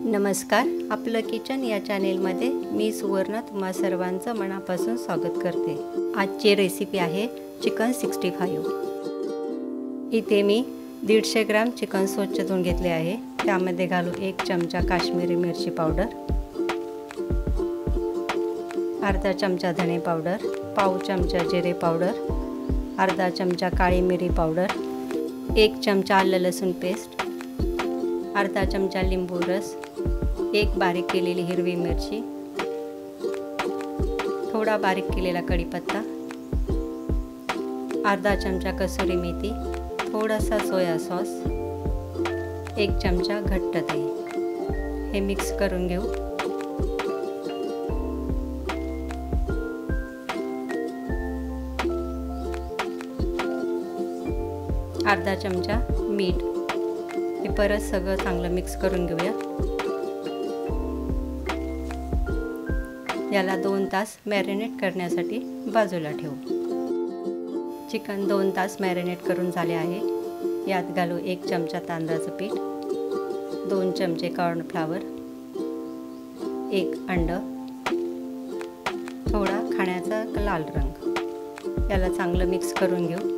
नमस्कार, आपलं किचन या चॅनेलमध्ये मी सुवर्ण तुम्हा सर्वांचं मनापासून स्वागत करते। आजची रेसिपी आहे चिकन 65। इथे मी 150 ग्राम चिकन स्वच्छ धुवून घेतले आहे। त्यामध्ये घालू 1 चमचा काश्मीरी मिरची पावडर, अर्धा चमचा धणे पावडर, पाव चमचा जिरे पावडर, अर्धा चमचा काळी मिरी पावडर, 1 चमचा आलं लसूण पेस्ट, अर्धा चमचा लिंबू रस, 1 बारीक केलेली हिरवी मिरची, थोडा बारीक केलेला कढीपत्ता, अर्धा चमचा कसुरी मेथी, थोडासा सोया सॉस, 1 चमचा घट्ट दही। हे मिक्स करून घेऊ। अर्धा चमचा मीठ। हे परत सगळं चांगलं मिक्स करून घेऊया। याला 2 तास मॅरिनेट करण्यासाठी बाजूला ठेवू। चिकन 2 तास मॅरिनेट करून झाले आहे। यात घालू 1 चमचा तांदळाचं पीठ, 2 चमचे कॉर्नफ्लॉवर, 1 अंड, थोडा खाण्याचा लाल रंग। याला चांगलं मिक्स करून घेऊ।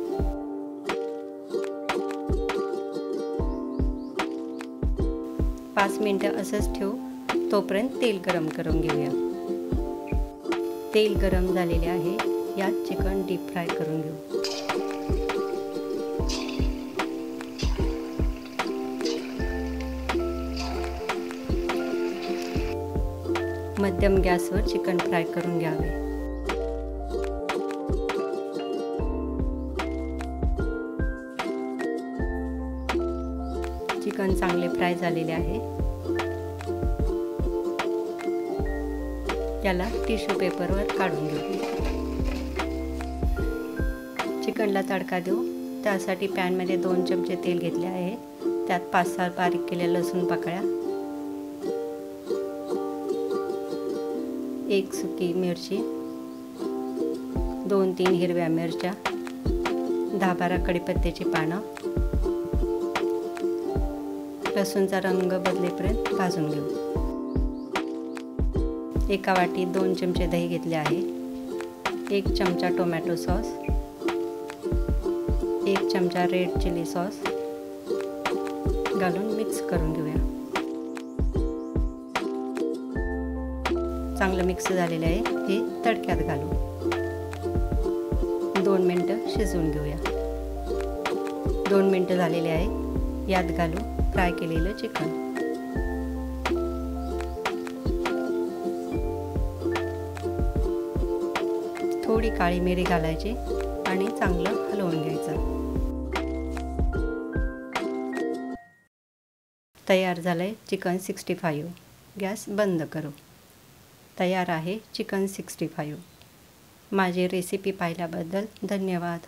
पाच मिनिटं असंच ठेवू, तोपर्यंत तेल गरम करून घेऊया। तेल गरम झालेले आहे। यात चिकन डीप फ्राय करून घेऊ। मध्यम गॅसवर चिकन फ्राय करून घ्यावे। चिकन चांगले फ्राय झालेले आहे। याला टिश्यू पेपरवर काढून घेऊ। चिकनला तडका देऊ। त्यासाठी पॅनमध्ये 2 चमचे तेल घेतले आहे। त्यात 5-6 बारीक केलेल्या लसूण पाकळ्या, 1 सुकी मिरची, 2-3 हिरव्या मिरच्या, 10-12 कढीपत्त्याची पानं, लसूणचा रंग बदलेपर्यंत भाजून घेऊ। एका वाटीत 2 चमचे दही घेतले आहे, 1 चमचा टोमॅटो सॉस, 1 चमचा रेड चिली सॉस घालून मिक्स करून घेऊया। चांगलं मिक्स झालेलं आहे। हे तडक्यात घालू। 2 मिनिटं शिजवून घेऊया। 2 मिनिटं झालेले आहे। यात घालू फ्राय केलेलं चिकन। थोडी काळी मिरी घालायची आणि चांगलं हलवून घ्यायचं। तयार झालंय चिकन 65। गॅस बंद करू। तयार आहे चिकन 65। माझी रेसिपी पाहिल्याबद्दल धन्यवाद।